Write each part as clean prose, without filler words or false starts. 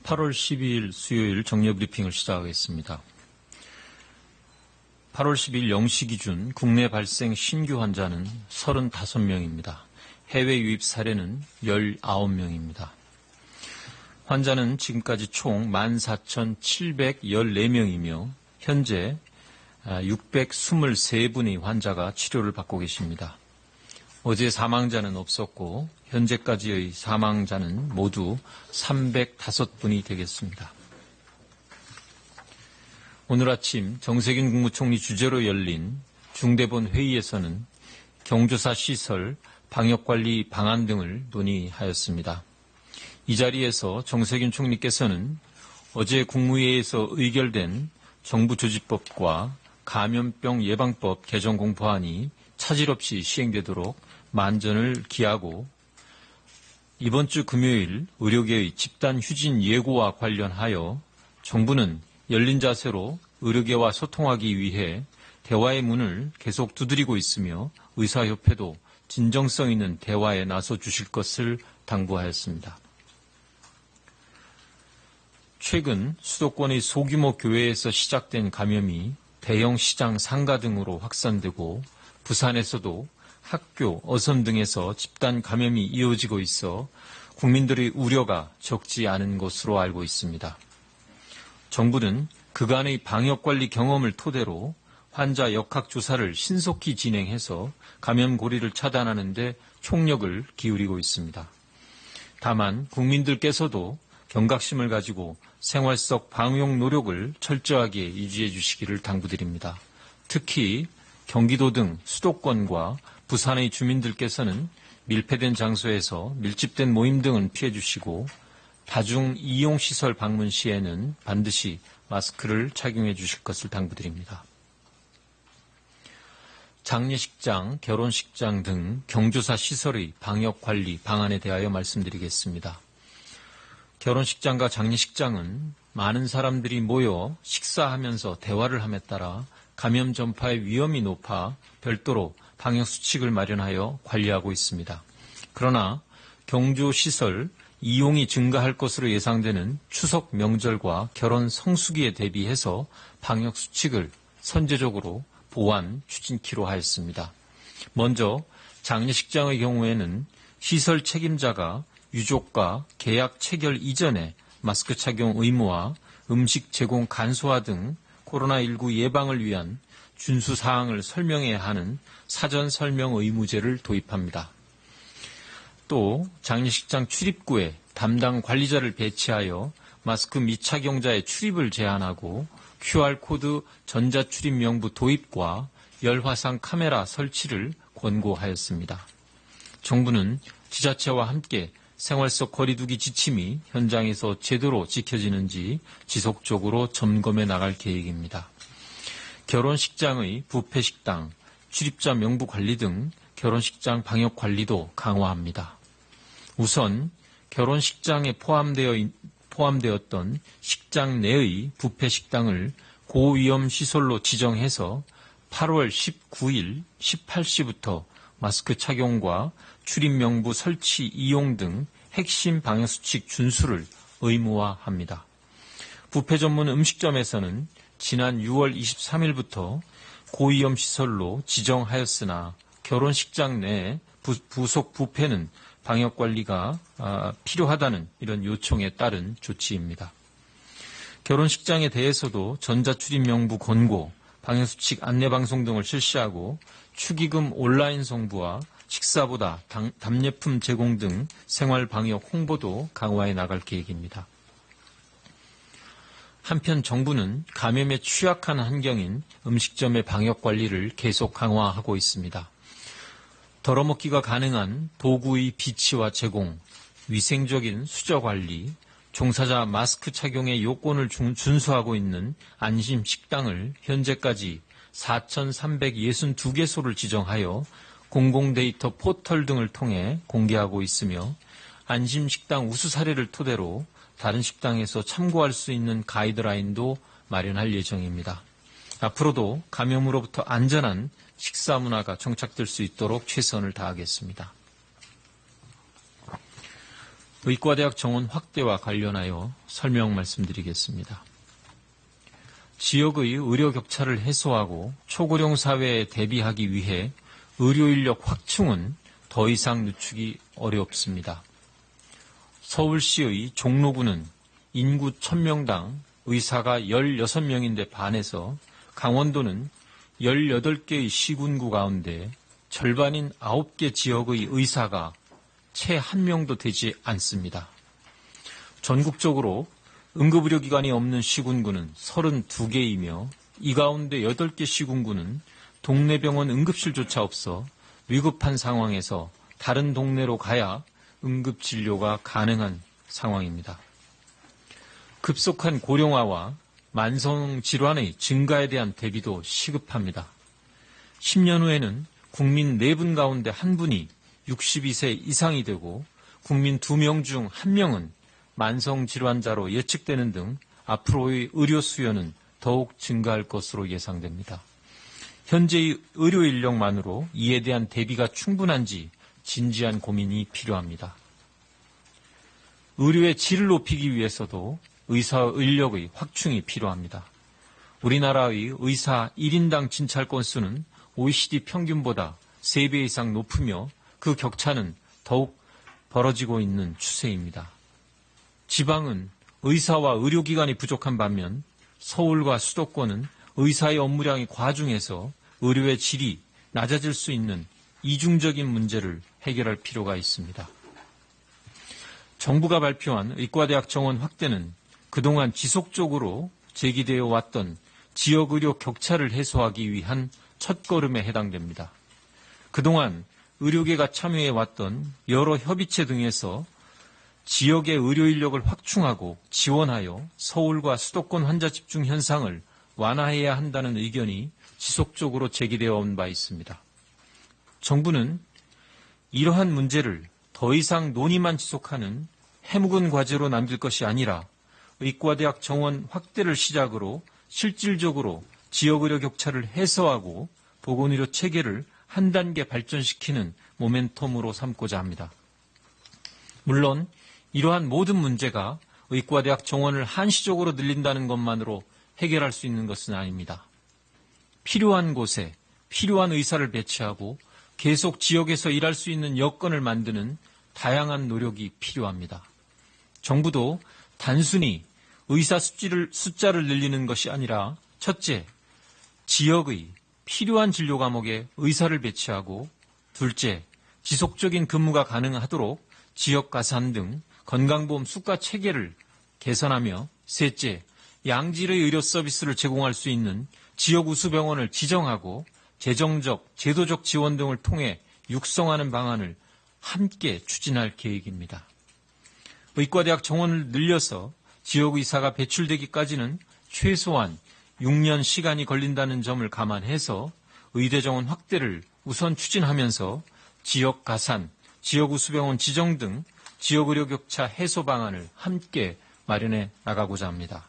8월 12일 수요일 정례브리핑을 시작하겠습니다. 8월 10일 0시 기준 국내 발생 신규 환자는 35명입니다. 해외 유입 사례는 19명입니다. 환자는 지금까지 총 14,714명이며 현재 623분의 환자가 치료를 받고 계십니다. 어제 사망자는 없었고 현재까지의 사망자는 모두 305분이 되겠습니다. 오늘 아침 정세균 국무총리 주재로 열린 중대본 회의에서는 경조사 시설, 방역관리 방안 등을 논의하였습니다. 이 자리에서 정세균 총리께서는 어제 국무회의에서 의결된 정부조직법과 감염병 예방법 개정 공포안이 차질 없이 시행되도록 만전을 기하고 이번 주 금요일 의료계의 집단 휴진 예고와 관련하여 정부는 열린 자세로 의료계와 소통하기 위해 대화의 문을 계속 두드리고 있으며 의사협회도 진정성 있는 대화에 나서 주실 것을 당부하였습니다. 최근 수도권의 소규모 교회에서 시작된 감염이 대형 시장 상가 등으로 확산되고 부산에서도 학교, 어선 등에서 집단 감염이 이어지고 있어 국민들의 우려가 적지 않은 것으로 알고 있습니다. 정부는 그간의 방역관리 경험을 토대로 환자 역학조사를 신속히 진행해서 감염 고리를 차단하는 데 총력을 기울이고 있습니다. 다만 국민들께서도 경각심을 가지고 생활 속 방역 노력을 철저하게 유지해 주시기를 당부드립니다. 특히 경기도 등 수도권과 부산의 주민들께서는 밀폐된 장소에서 밀집된 모임 등은 피해 주시고 다중 이용시설 방문 시에는 반드시 마스크를 착용해 주실 것을 당부드립니다. 장례식장, 결혼식장 등 경조사 시설의 방역관리 방안에 대하여 말씀드리겠습니다. 결혼식장과 장례식장은 많은 사람들이 모여 식사하면서 대화를 함에 따라 감염 전파의 위험이 높아 별도로 방역수칙을 마련하여 관리하고 있습니다. 그러나 경조시설 이용이 증가할 것으로 예상되는 추석 명절과 결혼 성수기에 대비해서 방역수칙을 선제적으로 보완 추진키로 하였습니다. 먼저 장례식장의 경우에는 시설 책임자가 유족과 계약 체결 이전에 마스크 착용 의무와 음식 제공 간소화 등 코로나19 예방을 위한 준수 사항을 설명해야 하는 사전 설명 의무제를 도입합니다. 또 장례식장 출입구에 담당 관리자를 배치하여 마스크 미착용자의 출입을 제한하고 QR코드 전자출입 명부 도입과 열화상 카메라 설치를 권고하였습니다. 정부는 지자체와 함께 생활 속 거리두기 지침이 현장에서 제대로 지켜지는지 지속적으로 점검해 나갈 계획입니다. 결혼식장의 뷔페식당, 출입자 명부 관리 등 결혼식장 방역 관리도 강화합니다. 우선 결혼식장에 포함되었던 식장 내의 뷔페식당을 고위험 시설로 지정해서 8월 19일 18시부터 마스크 착용과 출입 명부 설치 이용 등 핵심 방역수칙 준수를 의무화합니다. 뷔페 전문 음식점에서는 지난 6월 23일부터 고위험 시설로 지정하였으나 결혼식장 내 부속 뷔페는 방역관리가 필요하다는 이런 요청에 따른 조치입니다. 결혼식장에 대해서도 전자출입명부 권고, 방역수칙 안내방송 등을 실시하고 축의금 온라인 송부와 식사보다 답례품 제공 등 생활방역 홍보도 강화해 나갈 계획입니다. 한편 정부는 감염에 취약한 환경인 음식점의 방역관리를 계속 강화하고 있습니다. 덜어먹기가 가능한 도구의 비치와 제공, 위생적인 수저관리, 종사자 마스크 착용의 요건을 준수하고 있는 안심식당을 현재까지 4,362개소를 지정하여 공공데이터 포털 등을 통해 공개하고 있으며 안심식당 우수 사례를 토대로 다른 식당에서 참고할 수 있는 가이드라인도 마련할 예정입니다. 앞으로도 감염으로부터 안전한 식사 문화가 정착될 수 있도록 최선을 다하겠습니다. 의과대학 정원 확대와 관련하여 설명 말씀드리겠습니다. 지역의 의료 격차를 해소하고 초고령 사회에 대비하기 위해 의료인력 확충은 더 이상 늦추기 어렵습니다. 서울시의 종로구는 인구 1000명당 의사가 16명인데 반해서 강원도는 18개의 시군구 가운데 절반인 9개 지역의 의사가 채 1명도 되지 않습니다. 전국적으로 응급의료기관이 없는 시군구는 32개이며 이 가운데 8개 시군구는 동네 병원 응급실조차 없어 위급한 상황에서 다른 동네로 가야 응급진료가 가능한 상황입니다. 급속한 고령화와 만성질환의 증가에 대한 대비도 시급합니다. 10년 후에는 국민 4분 가운데 1분이 62세 이상이 되고 국민 2명 중 1명은 만성질환자로 예측되는 등 앞으로의 의료 수요는 더욱 증가할 것으로 예상됩니다. 현재의 의료 인력만으로 이에 대한 대비가 충분한지 진지한 고민이 필요합니다. 의료의 질을 높이기 위해서도 의사 인력의 확충이 필요합니다. 우리나라의 의사 1인당 진찰 건수는 OECD 평균보다 3배 이상 높으며 그 격차는 더욱 벌어지고 있는 추세입니다. 지방은 의사와 의료기관이 부족한 반면 서울과 수도권은 의사의 업무량이 과중해서 의료의 질이 낮아질 수 있는 이중적인 문제를 해결할 필요가 있습니다. 정부가 발표한 의과대학 정원 확대는 그동안 지속적으로 제기되어 왔던 지역의료 격차를 해소하기 위한 첫걸음에 해당됩니다. 그동안 의료계가 참여해왔던 여러 협의체 등에서 지역의 의료 인력을 확충하고 지원하여 서울과 수도권 환자 집중 현상을 완화해야 한다는 의견이 지속적으로 제기되어 온 바 있습니다. 정부는 이러한 문제를 더 이상 논의만 지속하는 해묵은 과제로 남길 것이 아니라 의과대학 정원 확대를 시작으로 실질적으로 지역의료 격차를 해소하고 보건의료 체계를 한 단계 발전시키는 모멘텀으로 삼고자 합니다. 물론 이러한 모든 문제가 의과대학 정원을 한시적으로 늘린다는 것만으로 해결할 수 있는 것은 아닙니다. 필요한 곳에 필요한 의사를 배치하고 계속 지역에서 일할 수 있는 여건을 만드는 다양한 노력이 필요합니다. 정부도 단순히 의사 숫자를 늘리는 것이 아니라 첫째, 지역의 필요한 진료 과목에 의사를 배치하고 둘째, 지속적인 근무가 가능하도록 지역 가산 등 건강보험 수가 체계를 개선하며 셋째, 양질의 의료 서비스를 제공할 수 있는 지역 우수병원을 지정하고 재정적, 제도적 지원 등을 통해 육성하는 방안을 함께 추진할 계획입니다. 의과대학 정원을 늘려서 지역의사가 배출되기까지는 최소한 6년 시간이 걸린다는 점을 감안해서 의대정원 확대를 우선 추진하면서 지역 가산, 지역 우수병원 지정 등 지역의료 격차 해소 방안을 함께 마련해 나가고자 합니다.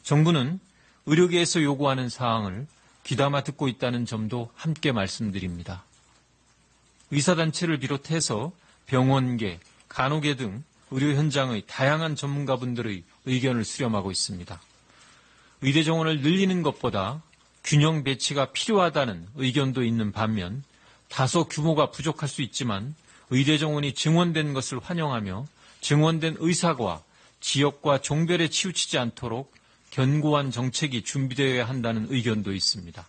정부는 의료계에서 요구하는 사항을 귀담아 듣고 있다는 점도 함께 말씀드립니다. 의사단체를 비롯해서 병원계, 간호계 등 의료 현장의 다양한 전문가분들의 의견을 수렴하고 있습니다. 의대 정원을 늘리는 것보다 균형 배치가 필요하다는 의견도 있는 반면 다소 규모가 부족할 수 있지만 의대 정원이 증원된 것을 환영하며 증원된 의사가 지역과 종별에 치우치지 않도록 견고한 정책이 준비되어야 한다는 의견도 있습니다.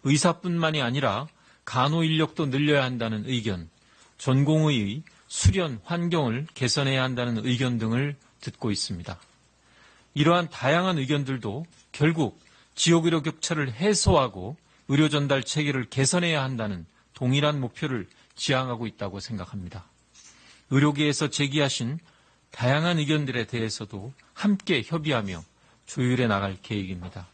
의사뿐만이 아니라 간호 인력도 늘려야 한다는 의견, 전공의의 수련 환경을 개선해야 한다는 의견 등을 듣고 있습니다. 이러한 다양한 의견들도 결국 지역의료 격차를 해소하고 의료 전달 체계를 개선해야 한다는 동일한 목표를 지향하고 있다고 생각합니다. 의료계에서 제기하신 다양한 의견들에 대해서도 함께 협의하며 조율해 나갈 계획입니다.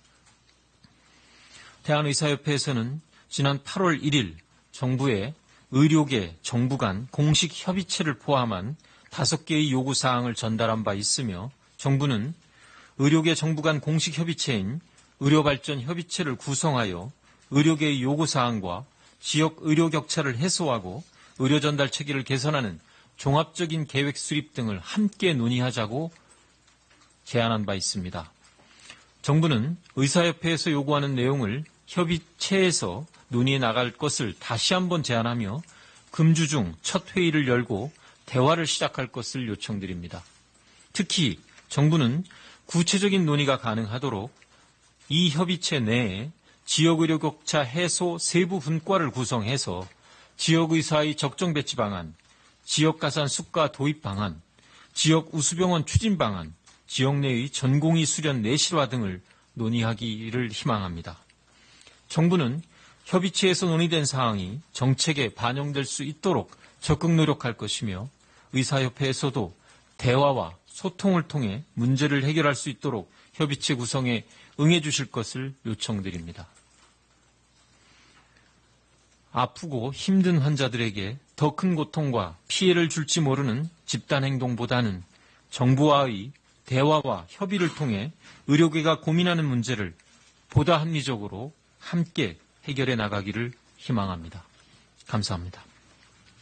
대한의사협회에서는 지난 8월 1일 정부의 의료계, 정부 간 공식 협의체를 포함한 5개의 요구사항을 전달한 바 있으며 정부는 의료계 정부 간 공식 협의체인 의료발전협의체를 구성하여 의료계의 요구사항과 지역 의료 격차를 해소하고 의료 전달 체계를 개선하는 종합적인 계획 수립 등을 함께 논의하자고 제안한 바 있습니다. 정부는 의사협회에서 요구하는 내용을 협의체에서 논의해 나갈 것을 다시 한번 제안하며 금주 중 첫 회의를 열고 대화를 시작할 것을 요청드립니다. 특히 정부는 구체적인 논의가 가능하도록 이 협의체 내에 지역의료 격차 해소 세부 분과를 구성해서 지역의사의 적정 배치 방안, 지역 가산 수가 도입 방안, 지역 우수병원 추진 방안, 지역 내의 전공의 수련 내실화 등을 논의하기를 희망합니다. 정부는 협의체에서 논의된 사항이 정책에 반영될 수 있도록 적극 노력할 것이며 의사협회에서도 대화와 소통을 통해 문제를 해결할 수 있도록 협의체 구성에 응해 주실 것을 요청드립니다. 아프고 힘든 환자들에게 더 큰 고통과 피해를 줄지 모르는 집단행동보다는 정부와의 대화와 협의를 통해 의료계가 고민하는 문제를 보다 합리적으로 함께 해결해 나가기를 희망합니다. 감사합니다.